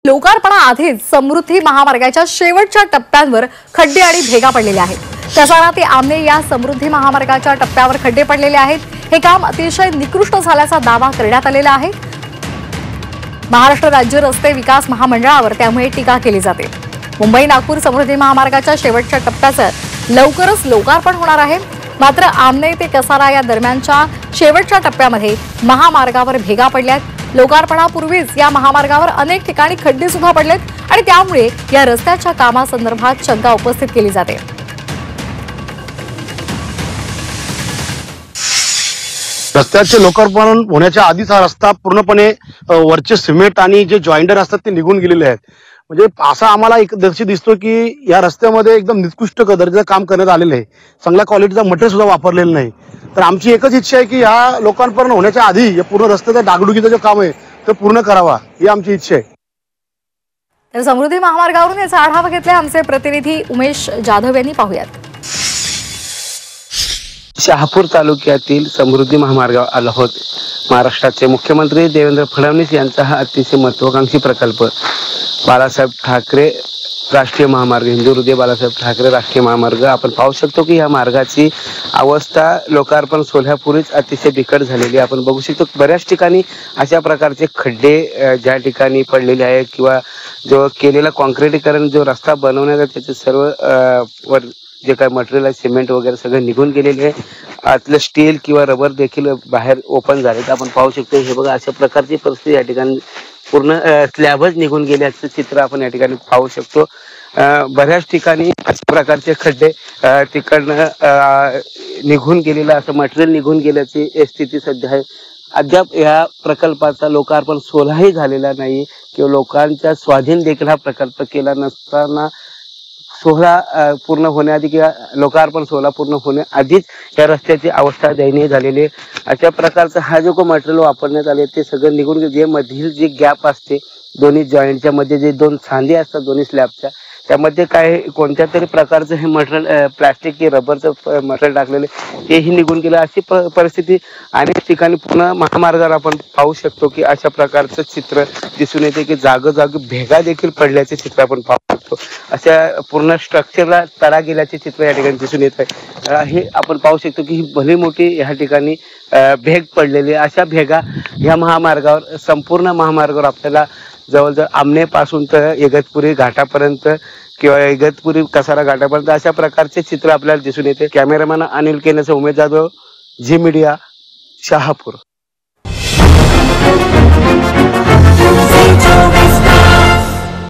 लोकार्पणाआधीच समृद्धी महामार्गाच्या शेवटच्या टप्प्यांवर खड्डे आणि भेगा पडलेले आहेत। कसारा ते आमने या समृद्धी महामार्गाच्या टप्प्यावर खड्डे पडलेले आहेत। हे काम अतिशय निकृष्ट झाल्याचा दावा करण्यात आलेला आहे। महाराष्ट्र राज्य रस्ते विकास महामंडळावर त्यामुळे टीका केली जाते। मुंबई नागपूर समृद्धी महामार्गाच्या शेवटच्या टप्प्याचं लवकरच लोकार्पण होणार आहे। मात्र आमने ते कसारा या दरम्यानच्या शेवटच्या टप्प्यामध्ये महामार्गावर भेगा पडल्यात। लोकार्पणापूर्वीच या महामार्गावर अनेक ठिकाणी खड्डे सुद्धा पडलेत आणि त्यामुळे या रस्त्याच्या कामासंदर्भात शंका उपस्थित केली जाते। रस्त्याचे लोकार्पण होण्याच्या आधीच हा रस्ता पूर्णपणे वरचे सिमेंट आणि जे जॉइंडर असतात ते निघून गेलेले आहेत। म्हणजे असा आम्हाला एक दर्शी दिसतो की या रस्त्यामध्ये एकदम निकृष्ट दर्जाचं काम करण्यात आलेलं आहे। चांगल्या क्वालिटीचा मटेरियल सुद्धा वापरलेलं नाही। तर आमची एकच इच्छा आहे की या लोकार्पण होण्याच्या आधी या पूर्ण रस्त्याचा डागडुगीचं जे काम आहे ते पूर्ण करावा ही आमची इच्छा आहे। तर समृद्धी महामार्गावरून याचा आढावा घेतलाय आमचे प्रतिनिधी उमेश जाधव यांनी। पाहूयात। शहापूर तालुक्यातील समृद्धी महामार्गावर आलो आहोत। महाराष्ट्राचे मुख्यमंत्री देवेंद्र फडणवीस यांचा हा अतिशय महत्त्वाकांक्षी प्रकल्प बाळासाहेब ठाकरे राष्ट्रीय महामार्ग, हिंदू हृदय बाळासाहेब ठाकरे राष्ट्रीय महामार्ग। आपण पाहू शकतो की या मार्गाची अवस्था लोकार्पण सोहळ्यापूर्वीच अतिशय बिकट झालेली आपण बघू शकतो। बऱ्याच ठिकाणी अशा प्रकारचे खड्डे ज्या ठिकाणी पडलेले आहेत किंवा जो केलेला कॉन्क्रीटीकरण जो रस्ता बनवण्याचा त्याचे सर्व वर जे काय मटेरियल आहे सिमेंट वगैरे सगळं निघून गेलेले आहे। आतलं स्टील किंवा रबर देखील बाहेर ओपन झाले। आपण पाहू शकतो हे बघा अशा प्रकारची परिस्थिती या ठिकाणी पूर्ण स्लॅबच निघून गेल्याचं चित्र आपण या ठिकाणी पाहू शकतो। बऱ्याच ठिकाणी अशा प्रकारचे खड्डे तिकडनं निघून गेलेलं असं मटेरियल निघून गेल्याची स्थिती सध्या आहे। अद्याप या प्रकल्पाचा लोकार्पण सोहळाही झालेला नाही किंवा लोकांच्या स्वाधीन देखील हा प्रकल्प केला नसताना सोहळा पूर्ण होण्याआधी किंवा लोकार्पण सोहळा पूर्ण होण्याआधीच या रस्त्याची अवस्था दयनीय झालेली आहे। अशा प्रकारचा हा जो मटेरियल वापरण्यात आले ते सगळं निघून जे मधील जे गॅप असते दोन्ही जॉईंटच्या मध्ये जे दोन सांधे असतात दोन्ही स्लॅबच्या त्यामध्ये काय कोणत्या तरी प्रकारचं हे मटेरियल प्लास्टिक की रबरचं मटेरियल टाकलेले तेही निघून गेलं। अशी परिस्थिती अनेक ठिकाणी पूर्ण महामार्गावर आपण पाहू शकतो की अशा प्रकारचं चित्र दिसून येते की जागोजागी भेगा देखील पडल्याचे चित्र आपण पाहू शकतो। अशा पूर्ण स्ट्रक्चरला तडा गेल्याचे चित्र या ठिकाणी दिसून येत आहे। हे आपण पाहू शकतो की ही भली मोठी या ठिकाणी भेग पडलेली अशा भेगा या महामार्गावर संपूर्ण महामार्गावर आपल्याला जवळजवळ आमनेपासून तर इगतपुरी घाटापर्यंत किंवा इगतपुरी कसारा घाटापर्यंत अशा प्रकारचे चित्र आपल्याला दिसून येते। कॅमेरामॅन अनिल केनेसह उमेश जाधव, झी मीडिया, शहापूर।